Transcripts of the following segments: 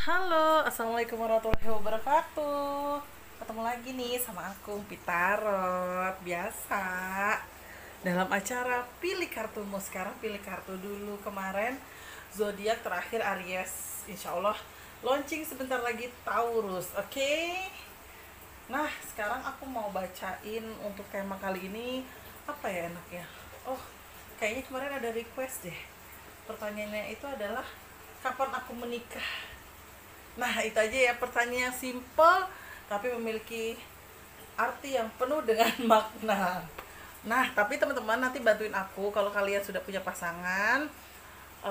Halo, assalamualaikum warahmatullahi wabarakatuh. Ketemu lagi nih sama aku, Pitarot. Biasa dalam acara pilih kartumu. Sekarang pilih kartu dulu. Kemarin zodiak terakhir Aries. Insya Allah launching sebentar lagi Taurus. Oke. Nah, sekarang aku mau bacain untuk tema kali ini. Apa ya enaknya? Oh, kayaknya kemarin ada request deh. Pertanyaannya itu adalah kapan aku menikah. Nah, itu aja ya, pertanyaan yang simple tapi memiliki arti yang penuh dengan makna. Nah, tapi teman-teman nanti bantuin aku kalau kalian sudah punya pasangan,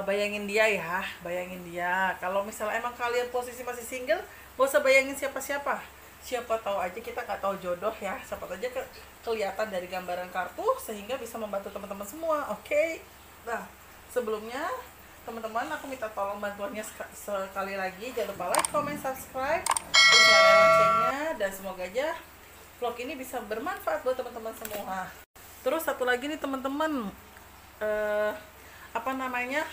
bayangin dia ya, bayangin dia. Kalau misalnya emang kalian posisi masih single, gak usah bayangin siapa-siapa. Siapa tahu aja kita nggak tahu jodoh ya, siapa aja kelihatan dari gambaran kartu sehingga bisa membantu teman-teman semua. Oke. Nah, sebelumnya teman-teman aku minta tolong bantuannya sekali lagi, jangan lupa like, comment, subscribe, terus nyalain loncengnya, dan semoga aja vlog ini bisa bermanfaat buat teman-teman semua. Terus satu lagi nih teman-teman, apa namanya,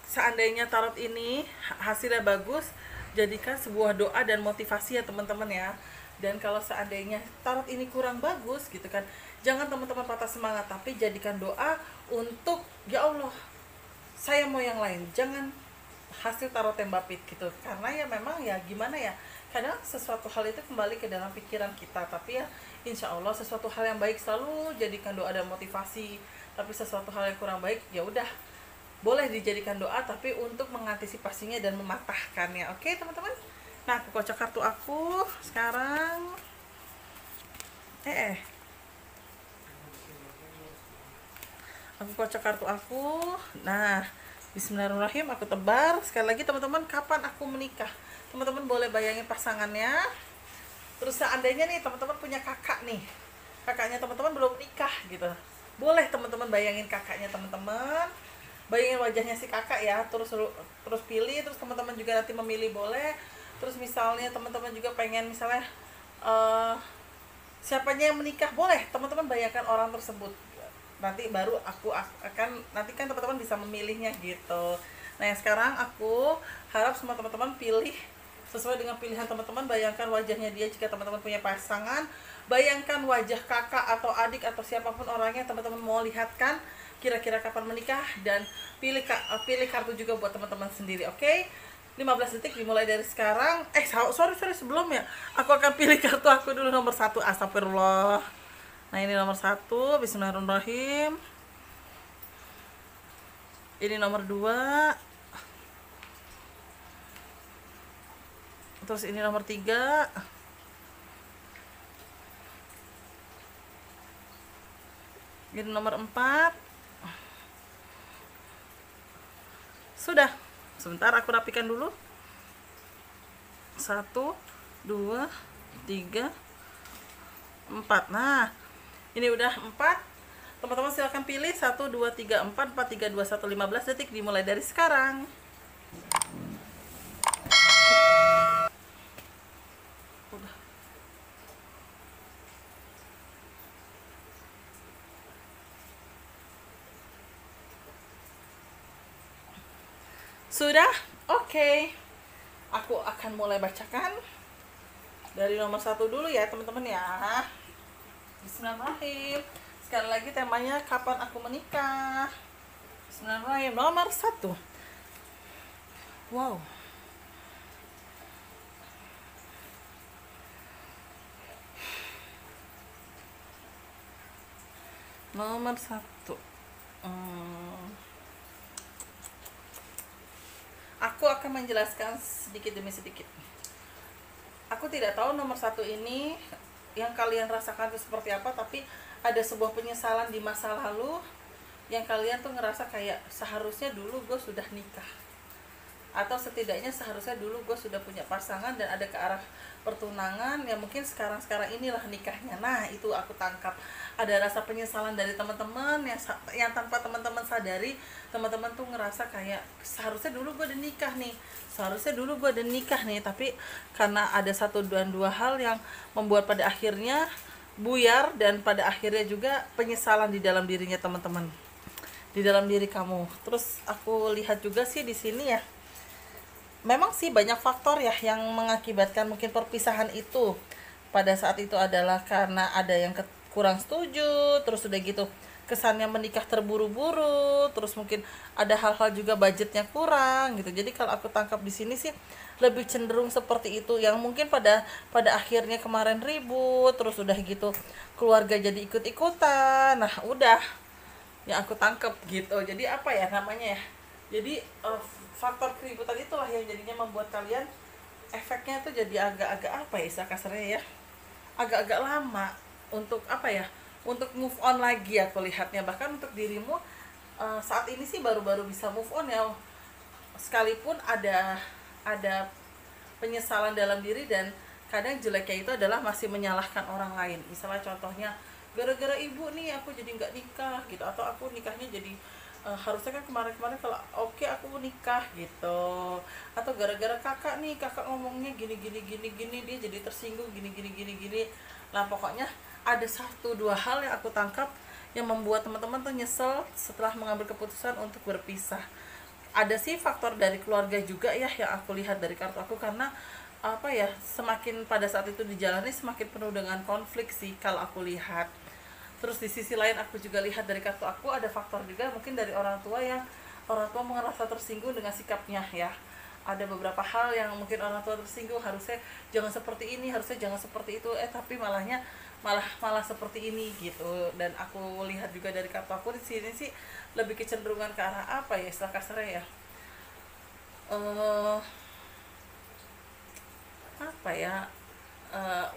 seandainya tarot ini hasilnya bagus, jadikan sebuah doa dan motivasi ya teman-teman ya. Dan kalau seandainya tarot ini kurang bagus gitu kan, jangan teman-teman patah semangat, tapi jadikan doa untuk ya Allah, saya mau yang lain, jangan hasil tarot tembapit gitu. Karena ya memang ya gimana ya, kadang sesuatu hal itu kembali ke dalam pikiran kita. Tapi ya insya Allah sesuatu hal yang baik selalu jadikan doa dan motivasi. Tapi sesuatu hal yang kurang baik ya udah, boleh dijadikan doa tapi untuk mengantisipasinya dan mematahkannya. Oke teman-teman. Nah, aku kocok kartu aku sekarang. Aku kocok kartu aku. Nah, bismillahirrahmanirrahim, aku tebar. Sekali lagi teman-teman, kapan aku menikah? Teman-teman boleh bayangin pasangannya. Terus seandainya nih teman-teman punya kakak nih, kakaknya teman-teman belum nikah gitu, boleh teman-teman bayangin kakaknya teman-teman, bayangin wajahnya si kakak ya, terus pilih, terus teman-teman juga nanti memilih boleh. Terus misalnya teman-teman juga pengen misalnya siapanya yang menikah, boleh teman-teman bayangkan orang tersebut, nanti baru aku akan, nanti kan teman-teman bisa memilihnya gitu. Nah, yang sekarang aku harap semua teman-teman pilih sesuai dengan pilihan teman-teman. Bayangkan wajahnya dia jika teman-teman punya pasangan, bayangkan wajah kakak atau adik atau siapapun orangnya teman-teman mau lihatkan kira-kira kapan menikah, dan pilih kartu juga buat teman-teman sendiri. Oke, 15 detik dimulai dari sekarang. Sorry sebelumnya aku akan pilih kartu aku dulu. Nomor 1, astagfirullah. Nah, ini nomor 1, bismillahirrahmanirrahim. Ini nomor 2. Terus ini nomor 3. Ini nomor 4. Sudah. Sebentar aku rapikan dulu. 1, 2, 3, 4. Nah, ini udah 4. Teman-teman silahkan pilih 1, 2, 3, 4, 4, 3, 2, 1. 15 detik dimulai dari sekarang. Udah. Sudah? Oke. Aku akan mulai bacakan dari nomor 1 dulu ya teman-teman ya. Bismillahirrahmanirrahim. Sekali lagi temanya kapan aku menikah. Bismillahirrahmanirrahim. Nomor 1. Wow. Nomor 1. Aku akan menjelaskan sedikit demi sedikit. Aku tidak tahu nomor 1 ini yang kalian rasakan itu seperti apa, tapi ada sebuah penyesalan di masa lalu yang kalian tuh ngerasa kayak seharusnya dulu gue sudah nikah, atau setidaknya seharusnya dulu gue sudah punya pasangan dan ada ke arah pertunangan, ya mungkin sekarang inilah nikahnya. Nah, itu aku tangkap ada rasa penyesalan dari teman-teman yang tanpa teman-teman sadari, teman-teman tuh ngerasa kayak seharusnya dulu gue udah nikah nih, seharusnya dulu gue udah nikah nih, tapi karena ada satu dan dua hal yang membuat pada akhirnya buyar, dan pada akhirnya juga penyesalan di dalam dirinya teman-teman, di dalam diri kamu. Terus aku lihat juga sih di sini ya, memang sih banyak faktor ya yang mengakibatkan mungkin perpisahan itu. Pada saat itu adalah karena ada yang kurang setuju, terus udah gitu kesannya menikah terburu-buru, terus mungkin ada hal-hal juga budgetnya kurang gitu. Jadi kalau aku tangkap di sini sih lebih cenderung seperti itu, yang mungkin pada pada akhirnya kemarin ribut, terus udah gitu keluarga jadi ikut-ikutan. Nah, udah yang aku tangkep gitu. Jadi apa ya namanya ya, jadi faktor keributan itulah yang jadinya membuat kalian efeknya tuh jadi agak-agak apa ya istilah kasarnya ya, agak-agak lama untuk apa ya, untuk move on lagi aku lihatnya. Bahkan untuk dirimu saat ini sih baru-baru bisa move on ya, sekalipun ada penyesalan dalam diri, dan kadang jeleknya itu adalah masih menyalahkan orang lain. Misalnya contohnya, gara-gara ibu nih aku jadi nggak nikah gitu, atau aku nikahnya jadi harusnya kan kemarin-kemarin kalau oke aku nikah gitu, atau gara-gara kakak nih, kakak ngomongnya gini gini gini gini dia jadi tersinggung gini gini gini gini. Nah pokoknya ada satu dua hal yang aku tangkap yang membuat teman-teman tuh nyesel setelah mengambil keputusan untuk berpisah. Ada sih faktor dari keluarga juga ya yang aku lihat dari kartu aku, karena apa ya, semakin pada saat itu dijalani semakin penuh dengan konflik sih kalau aku lihat. Terus di sisi lain aku juga lihat dari kartu aku ada faktor juga mungkin dari orang tua, yang orang tua merasa tersinggung dengan sikapnya ya. Ada beberapa hal yang mungkin orang tua tersinggung, harusnya jangan seperti ini, harusnya jangan seperti itu, tapi malah seperti ini gitu. Dan aku lihat juga dari kartu aku di sini sih lebih kecenderungan ke arah apa ya istilah kasarnya ya, eh apa ya,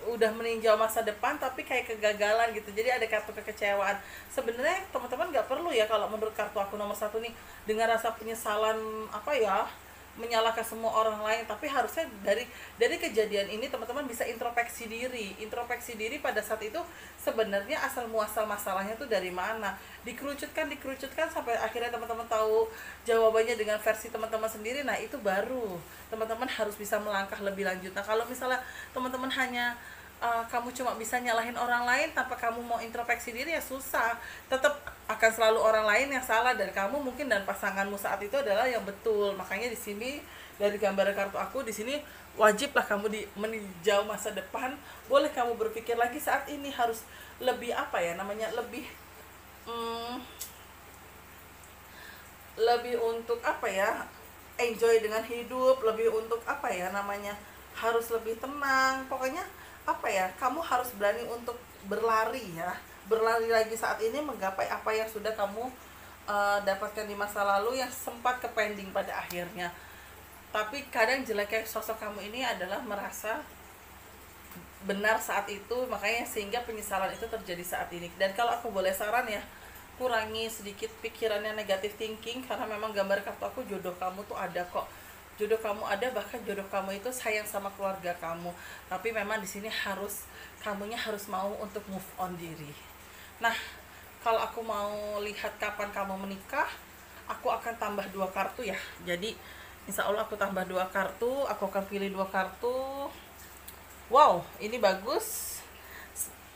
udah meninjau masa depan tapi kayak kegagalan gitu. Jadi ada kartu kekecewaan. Sebenarnya teman-teman nggak perlu ya, kalau menurut kartu aku nomor satu nih, dengan rasa penyesalan apa ya, menyalahkan semua orang lain. Tapi harusnya dari kejadian ini teman-teman bisa introspeksi diri pada saat itu sebenarnya asal muasal masalahnya tuh dari mana, dikerucutkan sampai akhirnya teman-teman tahu jawabannya dengan versi teman-teman sendiri. Nah itu baru teman-teman harus bisa melangkah lebih lanjut. Nah kalau misalnya teman-teman hanya kamu cuma bisa nyalahin orang lain tanpa kamu mau introspeksi diri, ya susah. Tetap akan selalu orang lain yang salah, dan kamu mungkin dan pasanganmu saat itu adalah yang betul. Makanya di sini dari gambar kartu aku di sini, wajiblah kamu meninjau masa depan. Boleh kamu berpikir lagi saat ini harus lebih apa ya namanya, lebih untuk apa ya, enjoy dengan hidup, lebih untuk apa ya namanya, harus lebih tenang. Pokoknya apa ya, kamu harus berani untuk berlari lagi saat ini menggapai apa yang sudah kamu dapatkan di masa lalu yang sempat ke pending pada akhirnya. Tapi kadang jeleknya sosok kamu ini adalah merasa benar saat itu, makanya sehingga penyesalan itu terjadi saat ini. Dan kalau aku boleh saran ya, kurangi sedikit pikirannya negatif thinking, karena memang gambar kartu aku jodoh kamu tuh ada kok. Jodoh kamu ada, bahkan jodoh kamu itu sayang sama keluarga kamu. Tapi memang di sini kamunya harus mau untuk move on diri. Nah, kalau aku mau lihat kapan kamu menikah, aku akan tambah 2 kartu ya. Jadi insya Allah aku tambah 2 kartu, aku akan pilih 2 kartu. Wow, ini bagus.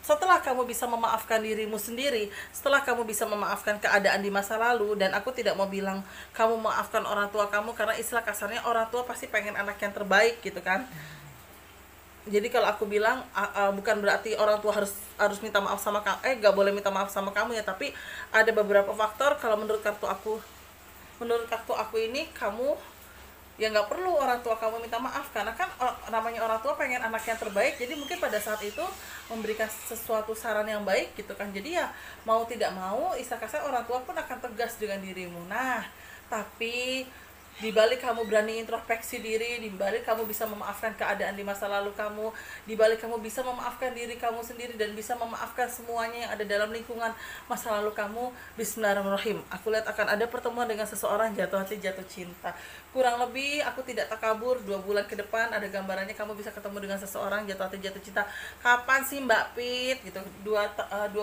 Setelah kamu bisa memaafkan dirimu sendiri, setelah kamu bisa memaafkan keadaan di masa lalu, dan aku tidak mau bilang kamu memaafkan orang tua kamu, karena istilah kasarnya orang tua pasti pengen anak yang terbaik gitu kan. Jadi kalau aku bilang bukan berarti orang tua harus minta maaf sama kamu, gak boleh minta maaf sama kamu ya, tapi ada beberapa faktor. Kalau menurut kartu aku ini, kamu ya nggak perlu orang tua kamu minta maaf, karena kan namanya orang tua pengen anak yang terbaik. Jadi mungkin pada saat itu memberikan sesuatu saran yang baik gitu kan. Jadi ya mau tidak mau istilah kasar orang tua pun akan tegas dengan dirimu. Nah tapi di balik kamu berani introspeksi diri, di balik kamu bisa memaafkan keadaan di masa lalu kamu, di balik kamu bisa memaafkan diri kamu sendiri dan bisa memaafkan semuanya yang ada dalam lingkungan masa lalu kamu, bismillahirrahmanirrahim, aku lihat akan ada pertemuan dengan seseorang, jatuh hati, jatuh cinta. Kurang lebih aku tidak takabur, 2 bulan ke depan ada gambarannya kamu bisa ketemu dengan seseorang, jatuh hati, jatuh cinta. Kapan sih Mbak Pit gitu? 2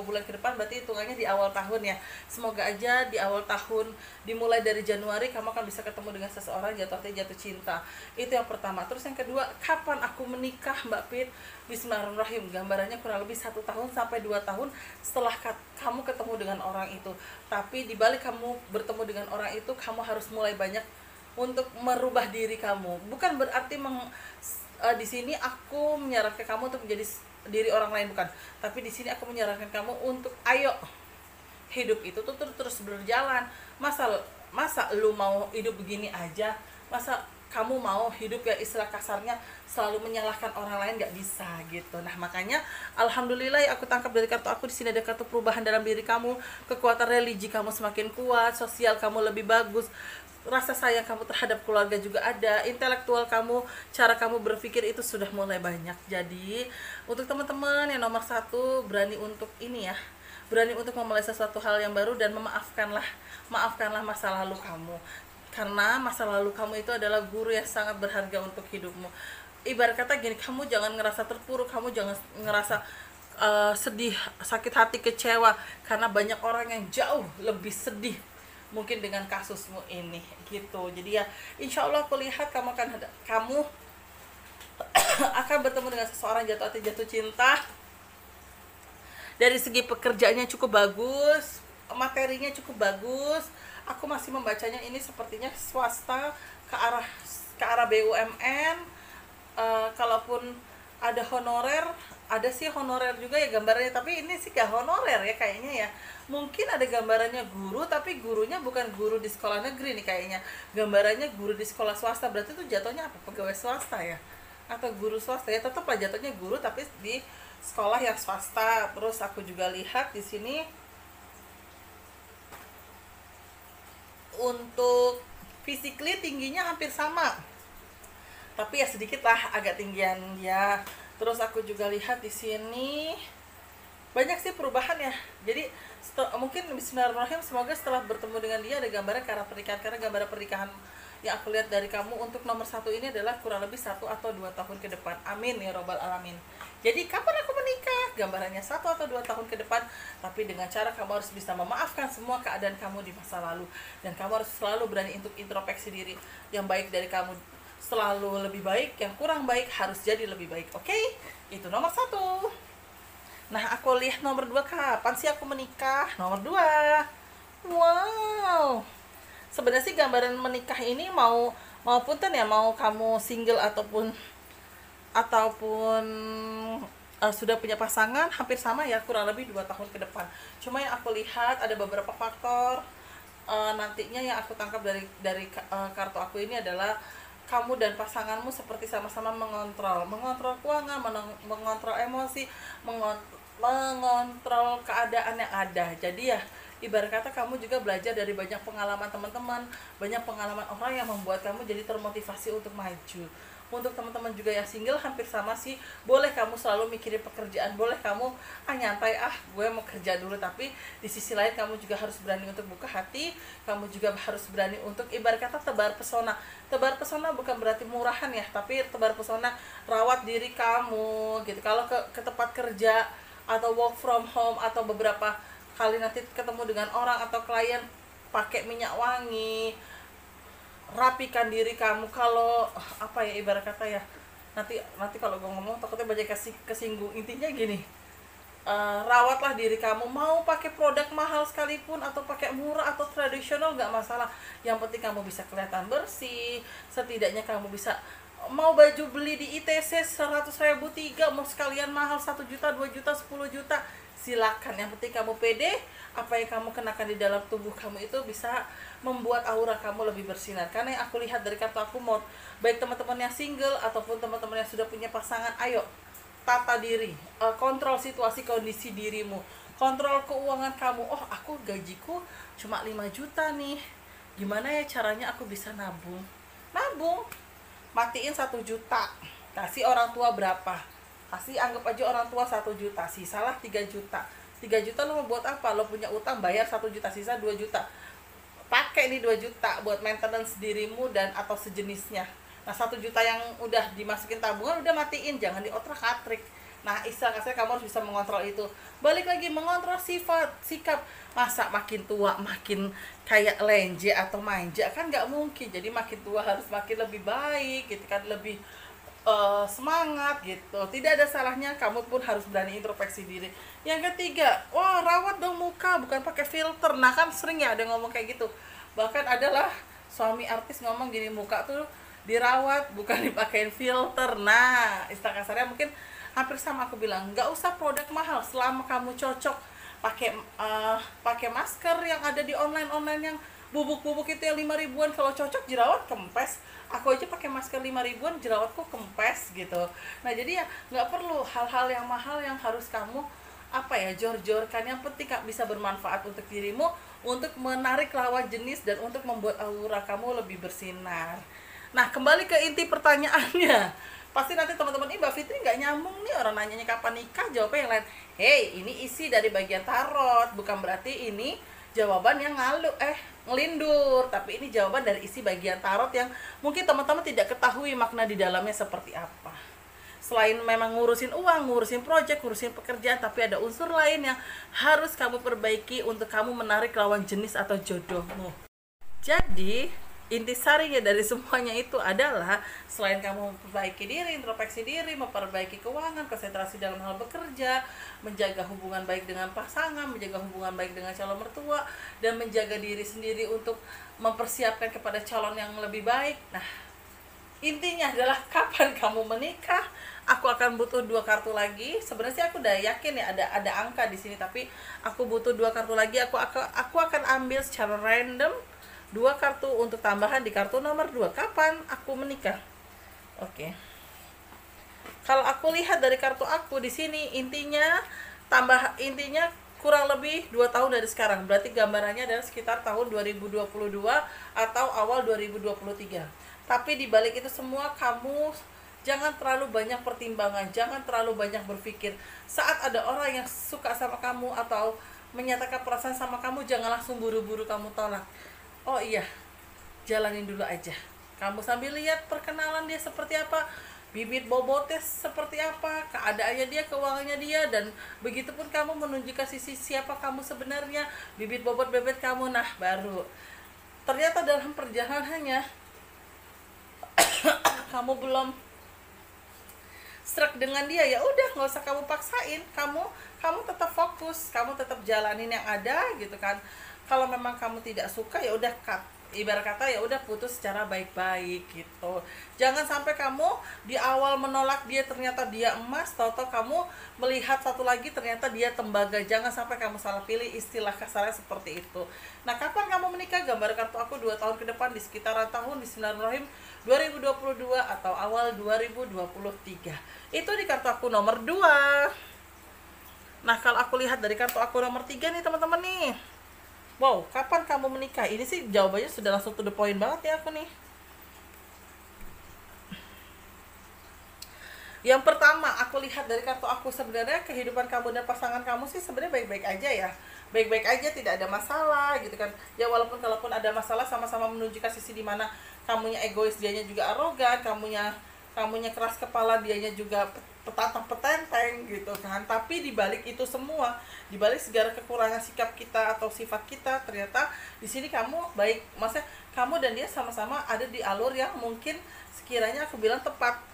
bulan ke depan berarti hitungannya di awal tahun ya. Semoga aja di awal tahun, dimulai dari Januari, kamu akan bisa ketemu dengan seseorang, jatuh hati, jatuh cinta. Itu yang pertama. Terus yang kedua, kapan aku menikah Mbak Pit? Bismillahirrahmanirrahim, gambarannya kurang lebih 1 tahun sampai 2 tahun setelah kamu ketemu dengan orang itu. Tapi dibalik kamu bertemu dengan orang itu, kamu harus mulai banyak untuk merubah diri kamu. Bukan berarti di sini aku menyarankan kamu untuk menjadi diri orang lain, bukan. Tapi di sini aku menyarankan kamu untuk ayo, hidup itu tuh terus berjalan. Masa lu mau hidup begini aja? Masa kamu mau hidup ya istilah kasarnya selalu menyalahkan orang lain? Nggak bisa gitu. Nah makanya alhamdulillah ya, aku tangkap dari kartu aku di sini ada kartu perubahan dalam diri kamu, kekuatan religi kamu semakin kuat, sosial kamu lebih bagus, rasa sayang kamu terhadap keluarga juga ada, intelektual kamu, cara kamu berpikir itu sudah mulai banyak. Jadi untuk teman-teman yang nomor satu, berani untuk ini ya, berani untuk memulai sesuatu hal yang baru dan maafkanlah masa lalu kamu, karena masa lalu kamu itu adalah guru yang sangat berharga untuk hidupmu. Ibarat kata gini, kamu jangan ngerasa terpuruk, kamu jangan ngerasa sedih, sakit hati, kecewa, karena banyak orang yang jauh lebih sedih mungkin dengan kasusmu ini gitu. Jadi ya insya Allah aku lihat kamu akan bertemu dengan seseorang jatuh hati, jatuh cinta. Dari segi pekerjaannya cukup bagus, materinya cukup bagus. Aku masih membacanya ini sepertinya swasta ke arah BUMN. Kalaupun ada honorer, ada sih honorer juga ya gambarannya, tapi ini sih gak honorer ya kayaknya ya. Mungkin ada gambarannya guru, tapi gurunya bukan guru di sekolah negeri nih kayaknya. Gambarannya guru di sekolah swasta, berarti itu jatuhnya apa? Pegawai swasta ya? Atau guru swasta ya, tetap lah jatuhnya guru tapi di sekolah yang swasta. Terus aku juga lihat di sini untuk physically tingginya hampir sama, tapi ya sedikit lah agak tinggian ya. Terus aku juga lihat di sini banyak sih perubahan ya. Jadi mungkin bismillahirrahmanirrahim, semoga setelah bertemu dengan dia ada gambaran ke arah pernikahan, karena gambaran pernikahan yang aku lihat dari kamu untuk nomor satu ini adalah kurang lebih 1 atau 2 tahun ke depan. Amin ya robbal alamin. Jadi kapan aku menikah? Gambarannya 1 atau 2 tahun ke depan, tapi dengan cara kamu harus bisa memaafkan semua keadaan kamu di masa lalu, dan kamu harus selalu berani untuk introspeksi diri. Yang baik dari kamu selalu lebih baik, yang kurang baik harus jadi lebih baik. Oke? Itu nomor 1. Nah aku lihat nomor 2, kapan sih aku menikah? Nomor 2. Wow, sebenarnya sih gambaran menikah ini maupun ya, mau kamu single ataupun sudah punya pasangan, hampir sama ya, kurang lebih 2 tahun ke depan. Cuma yang aku lihat ada beberapa faktor nantinya yang aku tangkap dari kartu aku ini adalah kamu dan pasanganmu seperti sama-sama mengontrol keuangan, mengontrol emosi, mengontrol keadaan yang ada. Jadi ya ibarat kata kamu juga belajar dari banyak pengalaman teman-teman, banyak pengalaman orang yang membuat kamu jadi termotivasi untuk maju. Untuk teman-teman juga yang single hampir sama sih, boleh kamu selalu mikirin pekerjaan, boleh kamu nyantai, gue mau kerja dulu, tapi di sisi lain kamu juga harus berani untuk buka hati, kamu juga harus berani untuk ibarat kata tebar pesona. Tebar pesona bukan berarti murahan ya, tapi tebar pesona rawat diri kamu gitu. Kalau ke tempat kerja atau work from home atau beberapa kali nanti ketemu dengan orang atau klien, pakai minyak wangi, rapikan diri kamu. Kalau apa ya ibarat kata ya, nanti kalau gue ngomong takutnya banyak kesinggung. Intinya gini, rawatlah diri kamu, mau pakai produk mahal sekalipun atau pakai murah atau tradisional nggak masalah, yang penting kamu bisa kelihatan bersih. Setidaknya kamu bisa, mau baju beli di ITC 100.000 3, mau sekalian mahal 1 juta, 2 juta, 10 juta, silakan. Yang penting kamu pede, apa yang kamu kenakan di dalam tubuh kamu itu bisa membuat aura kamu lebih bersinar. Karena yang aku lihat dari kartu aku, mau baik teman-teman yang single ataupun teman-teman yang sudah punya pasangan, ayo tata diri, kontrol situasi kondisi dirimu, kontrol keuangan kamu. Aku gajiku cuma 5 juta nih, gimana ya caranya aku bisa nabung, matiin 1 juta, kasih orang tua berapa, kasih anggap aja orang tua 1 juta, sisalah 3 juta. 3 juta lo mau buat apa? Lo punya utang, bayar 1 juta, sisa 2 juta, pakai nih 2 juta buat maintenance dirimu dan atau sejenisnya. Nah 1 juta yang udah dimasukin tabungan udah matiin, jangan diotrak-atrik. Nah istilah kasarnya kamu harus bisa mengontrol itu. Balik lagi, mengontrol sikap. Masa makin tua makin kayak lenje atau manja, kan nggak mungkin. Jadi makin tua harus makin lebih baik gitu kan, lebih semangat gitu. Tidak ada salahnya kamu pun harus berani introspeksi diri. Yang ketiga, rawat dong muka, bukan pakai filter. Nah kan sering ya ada ngomong kayak gitu. Bahkan adalah suami artis ngomong gini, muka tuh dirawat bukan dipakein filter. Nah, istilah kasarnya mungkin hampir sama aku bilang, nggak usah produk mahal selama kamu cocok pakai pakai masker yang ada di online yang bubuk-bubuk itu yang 5 ribuan. Kalau cocok jerawat kempes, aku aja pakai masker 5 ribuan jerawatku kempes gitu. Nah jadi ya nggak perlu hal-hal yang mahal yang harus kamu jor-jorkan. Yang penting bisa bermanfaat untuk dirimu, untuk menarik lawan jenis, dan untuk membuat aura kamu lebih bersinar. Nah kembali ke inti pertanyaannya, pasti nanti teman-teman, ini Mbak Fitri nggak nyambung nih, orang nanyanya kapan nikah, jawabnya yang lain. Hey, ini isi dari bagian tarot, bukan berarti ini jawaban yang ngelindur, tapi ini jawaban dari isi bagian tarot yang mungkin teman-teman tidak ketahui makna di dalamnya seperti apa. Selain memang ngurusin uang, ngurusin project, ngurusin pekerjaan, tapi ada unsur lain yang harus kamu perbaiki untuk kamu menarik lawan jenis atau jodohmu. Jadi intisarinya dari semuanya itu adalah, selain kamu memperbaiki diri, introspeksi diri, memperbaiki keuangan, konsentrasi dalam hal bekerja, menjaga hubungan baik dengan pasangan, menjaga hubungan baik dengan calon mertua, dan menjaga diri sendiri untuk mempersiapkan kepada calon yang lebih baik. Nah, intinya adalah kapan kamu menikah. Aku akan butuh 2 kartu lagi. Sebenarnya sih aku udah yakin ya ada angka di sini, tapi aku butuh 2 kartu lagi. Aku akan ambil secara random 2 kartu untuk tambahan di kartu nomor 2. Kapan aku menikah? Oke. Kalau aku lihat dari kartu aku di sini, intinya kurang lebih 2 tahun dari sekarang. Berarti gambarannya adalah sekitar tahun 2022 atau awal 2023. Tapi di balik itu semua, kamu jangan terlalu banyak pertimbangan, jangan terlalu banyak berpikir. Saat ada orang yang suka sama kamu atau menyatakan perasaan sama kamu, jangan langsung buru-buru kamu tolak. Oh iya, jalanin dulu aja. Kamu sambil lihat perkenalan dia seperti apa, bibit bobotnya seperti apa, keadaannya dia, keuangannya dia, dan begitupun kamu menunjukkan sisi siapa kamu sebenarnya, bibit bobot bebet kamu. Nah, baru ternyata dalam perjalanannya kamu belum struck dengan dia, ya udah, nggak usah kamu paksain. Kamu tetap fokus, kamu tetap jalanin yang ada gitu kan. Kalau memang kamu tidak suka, ya udah cut. Ibarat kata ya udah putus secara baik-baik gitu. Jangan sampai kamu di awal menolak dia, ternyata dia emas, tahu-tahu kamu melihat satu lagi ternyata dia tembaga. Jangan sampai kamu salah pilih, istilah kasarnya seperti itu. Nah, kapan kamu menikah? Gambar kartu aku 2 tahun ke depan, di sekitaran tahun Bismillahirrahmanirrahim 2022 atau awal 2023. Itu di kartu aku nomor 2. Nah, kalau aku lihat dari kartu aku nomor 3 nih teman-teman nih. Wow, kapan kamu menikah? Ini sih jawabannya sudah langsung to the point banget ya aku nih. Yang pertama, aku lihat dari kartu aku, sebenarnya kehidupan kamu dan pasangan kamu sih sebenarnya baik-baik aja ya. Baik-baik aja, tidak ada masalah gitu kan. Ya walaupun kalaupun ada masalah, sama-sama menunjukkan sisi dimana kamunya egois, dianya juga arogan, kamunya keras kepala, dianya juga petantang-petenteng gitu kan. Tapi dibalik itu semua, dibalik segala kekurangan sikap kita atau sifat kita, ternyata di sini kamu baik. Maksudnya kamu dan dia sama-sama ada di alur yang mungkin sekiranya aku bilang tepat.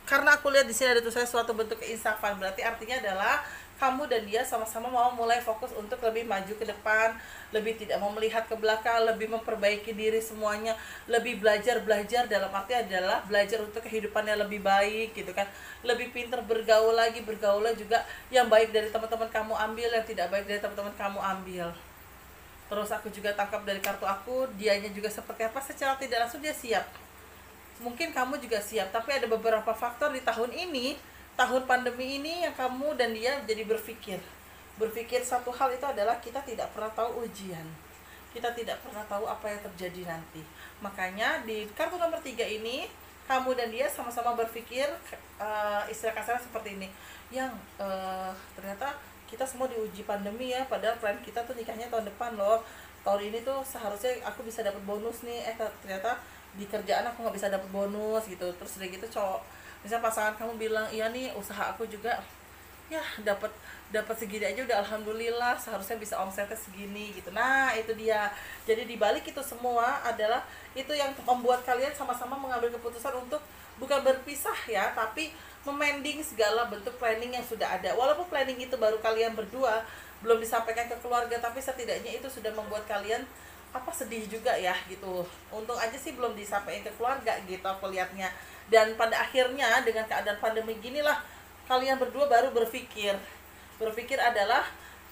Karena aku lihat di sini ada tulisannya suatu bentuk keinsafan, berarti artinya adalah kamu dan dia sama-sama mau mulai fokus untuk lebih maju ke depan, lebih tidak mau melihat ke belakang, lebih memperbaiki diri semuanya, lebih belajar dalam arti adalah belajar untuk kehidupannya lebih baik gitu kan, lebih pintar bergaulnya juga yang baik dari teman-teman kamu ambil, yang tidak baik dari teman-teman kamu ambil. Terus aku juga tangkap dari kartu aku, dianya juga seperti apa, secara tidak langsung dia siap. Mungkin kamu juga siap, tapi ada beberapa faktor di tahun ini, tahun pandemi ini, yang kamu dan dia jadi berpikir satu hal, itu adalah kita tidak pernah tahu ujian, kita tidak pernah tahu apa yang terjadi nanti. Makanya di kartu nomor 3 ini, kamu dan dia sama-sama berpikir istilah kasarnya seperti ini, yang ternyata kita semua diuji pandemi ya, padahal plan kita tuh nikahnya tahun depan loh, tahun ini tuh seharusnya aku bisa dapat bonus nih, ternyata di kerjaan aku nggak bisa dapat bonus gitu. Terus udah gitu misalnya pasangan kamu bilang, iya nih usaha aku juga ya dapat segini aja udah alhamdulillah, seharusnya bisa omsetnya segini gitu. Nah itu dia. Jadi dibalik itu semua adalah itu yang membuat kalian sama-sama mengambil keputusan untuk bukan berpisah ya, tapi memending segala bentuk planning yang sudah ada. Walaupun planning itu baru kalian berdua, belum disampaikan ke keluarga, tapi setidaknya itu sudah membuat kalian apa sedih juga ya gitu. Untung aja sih belum disampaikan ke keluarga gitu aku lihatnya. Dan pada akhirnya dengan keadaan pandemi ginilah kalian berdua baru berpikir adalah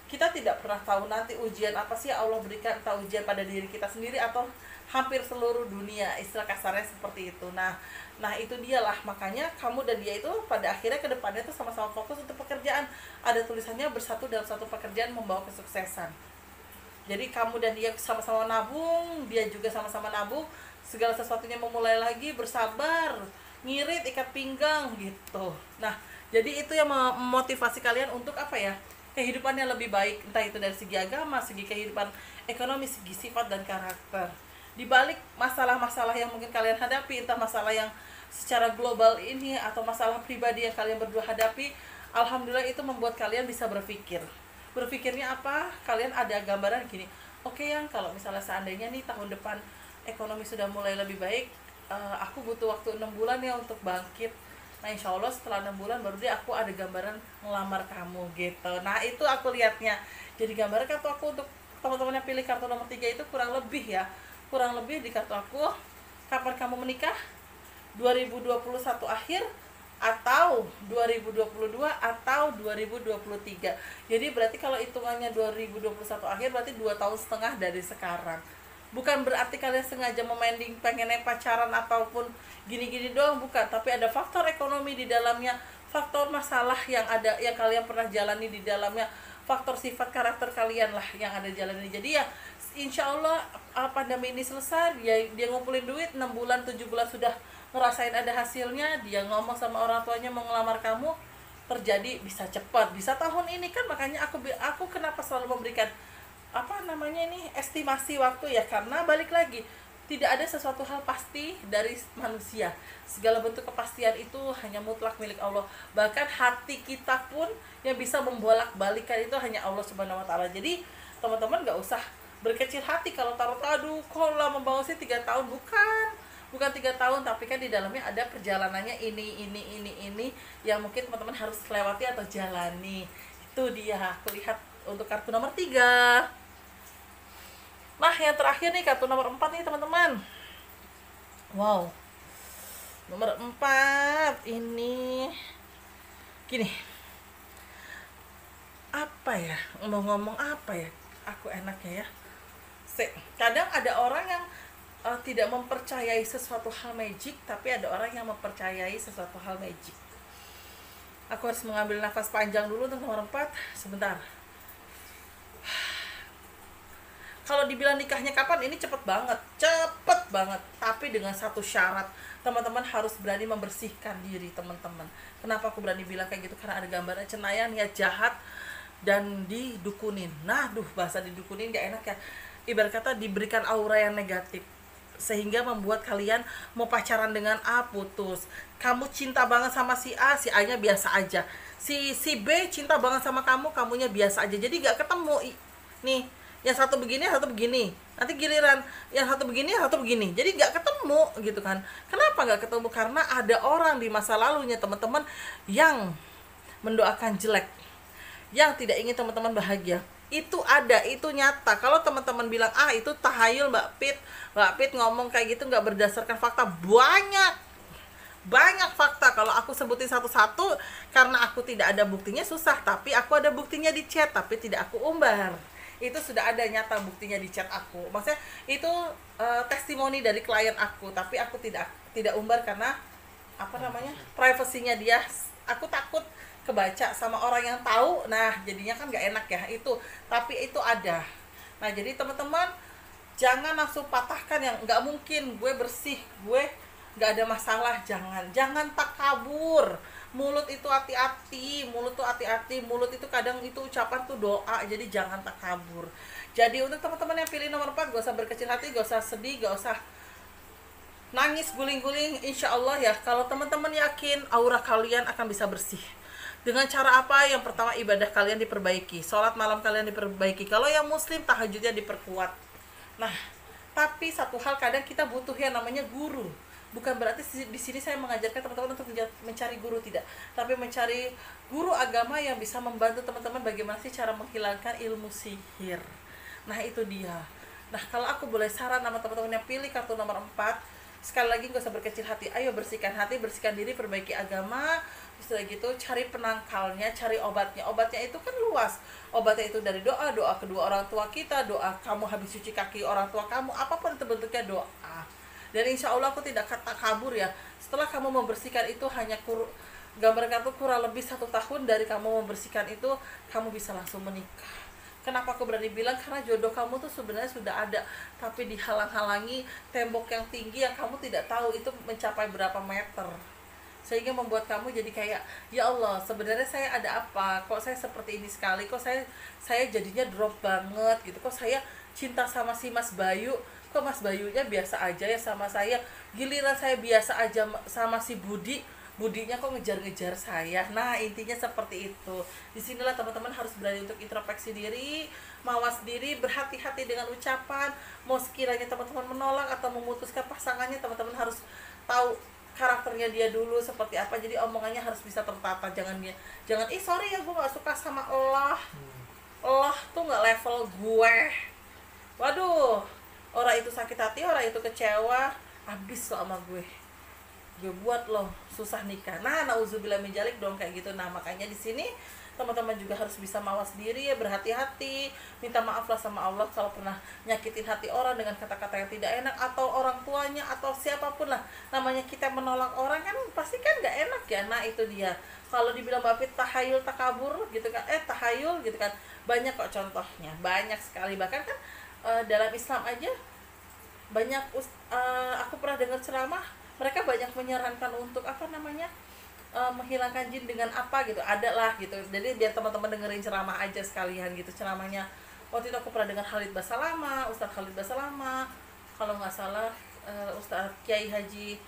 kita tidak pernah tahu nanti ujian apa sih Allah berikan, entah ujian pada diri kita sendiri atau hampir seluruh dunia, istilah kasarnya seperti itu. Nah itu dialah, makanya kamu dan dia itu pada akhirnya ke depannya tuh sama-sama fokus untuk pekerjaan. Ada tulisannya bersatu dalam satu pekerjaan membawa kesuksesan. Jadi kamu dan dia sama-sama nabung, dia juga sama-sama nabung, segala sesuatunya memulai lagi, bersabar, ngirit, ikat pinggang gitu. Nah, jadi itu yang memotivasi kalian untuk apa ya? Kehidupan yang lebih baik, entah itu dari segi agama, segi kehidupan ekonomi, segi sifat dan karakter. Di balik masalah-masalah yang mungkin kalian hadapi, entah masalah yang secara global ini atau masalah pribadi yang kalian berdua hadapi, alhamdulillah itu membuat kalian bisa berpikir. Berpikirnya apa? Kalian ada gambaran gini, oke yang kalau misalnya seandainya nih tahun depan ekonomi sudah mulai lebih baik, aku butuh waktu 6 bulan ya untuk bangkit. Nah insya Allah setelah 6 bulan baru deh aku ada gambaran ngelamar kamu gitu. Nah itu aku lihatnya. Jadi gambaran kartu aku untuk teman-teman yang pilih kartu nomor 3 itu kurang lebih di kartu aku, kapan kamu menikah? 2021 akhir atau 2022 atau 2023. Jadi berarti kalau hitungannya 2021 akhir berarti 2 tahun setengah dari sekarang. Bukan berarti kalian sengaja memending pengennya pacaran ataupun gini-gini doang, bukan, tapi ada faktor ekonomi di dalamnya, faktor masalah yang ada yang kalian pernah jalani di dalamnya, faktor sifat karakter kalian lah yang ada jalani. Jadi ya insya Allah pandemi ini selesai, dia ngumpulin duit 6 bulan 7 bulan sudah ngerasain ada hasilnya, dia ngomong sama orang tuanya mau ngelamar kamu, terjadi bisa cepat, bisa tahun ini kan. Makanya aku kenapa selalu memberikan estimasi waktu ya, karena balik lagi tidak ada sesuatu hal pasti dari manusia. Segala bentuk kepastian itu hanya mutlak milik Allah. Bahkan hati kita pun yang bisa membolak-balikan itu hanya Allah Subhanahu wa taala. Jadi teman-teman nggak usah berkecil hati kalau taruh aduh kok lama banget sih 3 tahun. Bukan 3 tahun, tapi kan di dalamnya ada perjalanannya ini yang mungkin teman-teman harus lewati atau jalani. Itu dia aku lihat untuk kartu nomor 3. Nah yang terakhir nih kartu nomor 4 nih teman-teman. Wow, nomor 4 ini gini, apa ya, ngomong apa ya aku enaknya ya. Kadang ada orang yang tidak mempercayai sesuatu hal magic, tapi ada orang yang mempercayai sesuatu hal magic. Aku harus mengambil nafas panjang dulu untuk nomor 4. Sebentar. Kalau dibilang nikahnya kapan, ini cepet banget. Tapi dengan satu syarat, teman-teman harus berani membersihkan diri teman-teman. Kenapa aku berani bilang kayak gitu? Karena ada gambaran cenayang, niat jahat, dan didukunin. Nah, bahasa didukunin gak enak ya. Ibarat kata diberikan aura yang negatif, sehingga membuat kalian mau pacaran dengan A putus. Kamu cinta banget sama si A, si A nya biasa aja. Si B cinta banget sama kamu, kamunya biasa aja. Jadi gak ketemu. Nih, yang satu begini, yang satu begini. Nanti giliran yang satu begini, yang satu begini. Jadi gak ketemu gitu kan. Kenapa gak ketemu? Karena ada orang di masa lalunya teman-teman yang mendoakan jelek, yang tidak ingin teman-teman bahagia. Itu ada, itu nyata. Kalau teman-teman bilang itu tahayul Mbak Pit ngomong kayak gitu nggak berdasarkan fakta, banyak fakta. Kalau aku sebutin satu-satu karena aku tidak ada buktinya susah, tapi aku ada buktinya di chat tapi tidak aku umbar. Itu sudah ada nyata buktinya di chat aku. Maksudnya itu testimoni dari klien aku, tapi aku tidak umbar karena privasinya dia. Aku takut kebaca sama orang yang tahu, nah jadinya kan nggak enak ya itu. Tapi itu ada. Nah jadi teman-teman jangan langsung patahkan yang nggak mungkin, gue bersih, gue nggak ada masalah. Jangan takabur. Mulut itu hati-hati, mulut itu kadang itu ucapan tuh doa. Jadi jangan takabur. Jadi untuk teman-teman yang pilih nomor 4, gak usah berkecil hati, gak usah sedih, gak usah nangis guling-guling. Insya Allah ya, kalau teman-teman yakin aura kalian akan bisa bersih. Dengan cara apa? Yang pertama, ibadah kalian diperbaiki, sholat malam kalian diperbaiki. Kalau yang muslim, tahajudnya diperkuat. Nah, tapi satu hal, kadang kita butuh yang namanya guru. Bukan berarti di sini saya mengajarkan teman-teman untuk mencari guru, tidak. Tapi mencari guru agama yang bisa membantu teman-teman bagaimana sih cara menghilangkan ilmu sihir. Nah, itu dia. Nah, kalau aku boleh saran sama teman-teman yang pilih kartu nomor 4, sekali lagi gak usah berkecil hati, ayo bersihkan hati, bersihkan diri, perbaiki agama. Setelah gitu cari penangkalnya, cari obatnya. Obatnya itu kan luas. Obatnya itu dari doa, doa kedua orang tua kita, doa kamu habis cuci kaki orang tua kamu, apapun itu bentuknya doa. Dan insya Allah aku tidak kata kabur ya, setelah kamu membersihkan itu hanya gambar kartu kurang lebih 1 tahun dari kamu membersihkan itu, kamu bisa langsung menikah. Kenapa aku berani bilang? Karena jodoh kamu tuh sebenarnya sudah ada, tapi dihalang-halangi tembok yang tinggi yang kamu tidak tahu itu mencapai berapa meter, sehingga membuat kamu jadi kayak, ya Allah, sebenarnya saya ada apa, kok saya seperti ini sekali, kok saya jadinya drop banget gitu, kok saya cinta sama si Mas Bayu, kok Mas Bayunya biasa aja ya sama saya, giliran saya biasa aja sama si Budinya kok ngejar-ngejar saya. Nah, intinya seperti itu. Disinilah teman-teman harus berani untuk introspeksi diri, mawas diri, berhati-hati dengan ucapan. Mau sekiranya teman-teman menolak atau memutuskan pasangannya, teman-teman harus tahu karakternya dia dulu seperti apa. Jadi omongannya harus bisa tertata. Jangan sorry ya, gue gak suka sama Allah. Allah tuh gak level gue. Waduh, orang itu sakit hati, orang itu kecewa, habis lo sama gue buat lo susah nikah. Nah, nauzubillah min dzalik dong kayak gitu. Nah, makanya di sini teman-teman juga harus bisa mawas diri ya, berhati-hati, minta maaf lah sama Allah kalau pernah nyakitin hati orang dengan kata-kata yang tidak enak, atau orang tuanya atau siapapun lah. Namanya kita menolak orang kan pasti kan gak enak ya. Nah, itu dia. Kalau dibilang Mbak Fit tahayul takabur gitu kan, tahayul gitu kan, banyak kok contohnya, banyak sekali. Bahkan kan dalam Islam aja banyak aku pernah dengar ceramah, mereka banyak menyarankan untuk menghilangkan jin dengan apa gitu, ada lah gitu. Jadi biar teman-teman dengerin ceramah aja sekalian gitu. Ceramahnya waktu itu aku pernah dengar Ustadz Khalid Basalama, kalau nggak salah Ustadz Kiai Haji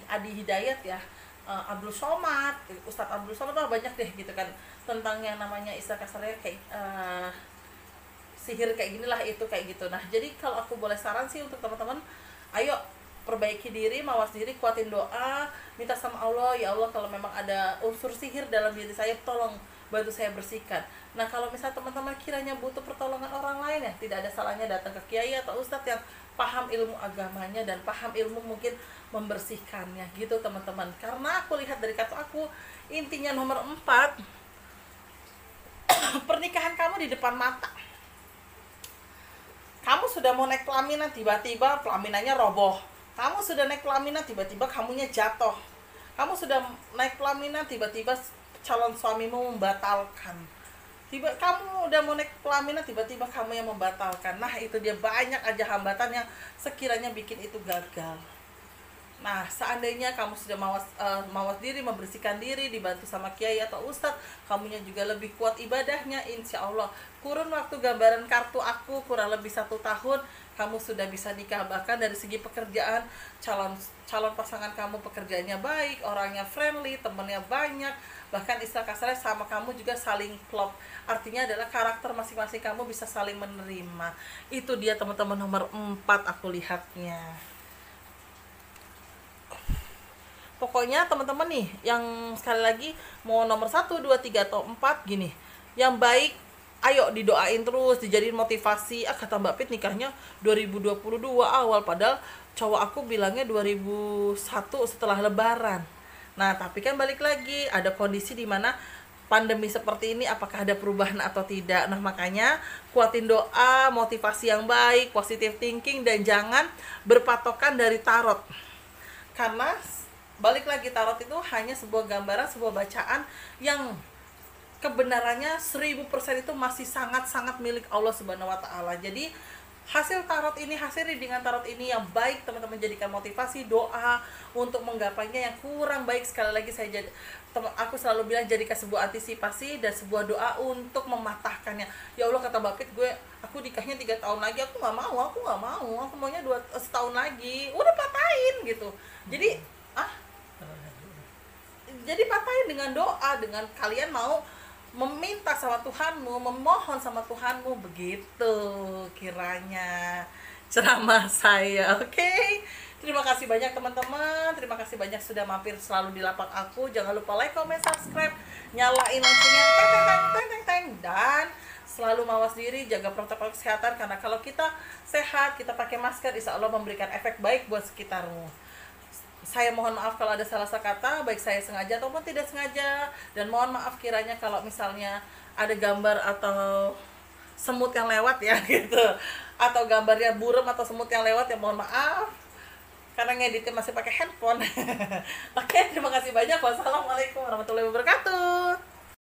Adi Hidayat ya, Abdul Somad, Ustadz Abdul Somad tuh banyak deh gitu kan, tentang yang namanya istilah kasarnya kayak sihir kayak ginilah, itu kayak gitu. Nah, jadi kalau aku boleh saran sih untuk teman-teman, ayo perbaiki diri, mawas diri, kuatin doa, minta sama Allah, ya Allah kalau memang ada unsur sihir dalam diri saya, tolong bantu saya bersihkan. Nah, kalau misalnya teman-teman kiranya butuh pertolongan orang lain ya, tidak ada salahnya datang ke kiai atau ustadz yang paham ilmu agamanya dan paham ilmu mungkin membersihkannya gitu teman-teman. Karena aku lihat dari kartu aku, intinya nomor 4, pernikahan kamu di depan mata. Kamu sudah mau naik pelaminan, tiba-tiba pelaminannya roboh. Kamu sudah naik pelaminan, tiba-tiba kamunya jatuh. Kamu sudah naik pelaminan, tiba-tiba calon suamimu membatalkan. Kamu udah mau naik pelaminan, tiba-tiba kamu yang membatalkan. Nah, itu dia, banyak aja hambatan yang sekiranya bikin itu gagal. Nah, seandainya kamu sudah mawas diri, membersihkan diri, dibantu sama kiai atau ustadz, kamunya juga lebih kuat ibadahnya, insya Allah kurun waktu gambaran kartu aku kurang lebih 1 tahun, kamu sudah bisa nikah. Bahkan dari segi pekerjaan, calon pasangan kamu pekerjaannya baik, orangnya friendly, temennya banyak, bahkan istilah kasarnya sama kamu juga saling klop. Artinya adalah karakter masing-masing kamu bisa saling menerima. Itu dia teman-teman nomor 4 aku lihatnya. Pokoknya teman-teman nih, yang sekali lagi mau nomor 1, 2, 3, atau 4 gini, yang baik ayo didoain terus, dijadiin motivasi. Kata Mbak Pit nikahnya 2022 awal, padahal cowok aku bilangnya 2001 setelah lebaran. Nah, tapi kan balik lagi, ada kondisi di mana pandemi seperti ini, apakah ada perubahan atau tidak. Nah, makanya kuatin doa, motivasi yang baik, positive thinking, dan jangan berpatokan dari tarot. Karena balik lagi, tarot itu hanya sebuah gambaran, sebuah bacaan yang kebenarannya 1000% itu masih sangat-sangat milik Allah Subhanahu wa Ta'ala. Jadi hasil readingan tarot ini yang baik teman-teman jadikan motivasi, doa untuk menggapainya. Yang kurang baik, sekali lagi aku selalu bilang, jadikan sebuah antisipasi dan sebuah doa untuk mematahkannya. Ya Allah, kata Mbak Pit, aku nikahnya 3 tahun lagi, aku maunya 2 setahun lagi, udah patahin gitu. Jadi patahin dengan doa, dengan kalian mau meminta sama Tuhanmu, memohon sama Tuhanmu, begitu kiranya ceramah saya. Oke? Terima kasih banyak teman-teman, terima kasih banyak sudah mampir selalu di lapak aku. Jangan lupa like, comment, subscribe, nyalain loncengnya, dan selalu mawas diri, jaga protokol kesehatan, karena kalau kita sehat, kita pakai masker, insya Allah memberikan efek baik buat sekitarmu. Saya mohon maaf kalau ada salah-salah kata, baik saya sengaja ataupun tidak sengaja, dan mohon maaf kiranya kalau misalnya ada gambar atau semut yang lewat ya gitu, atau gambarnya burem atau semut yang lewat, ya mohon maaf karena ngeditnya masih pakai handphone. Oke, terima kasih banyak. Wassalamualaikum warahmatullahi wabarakatuh.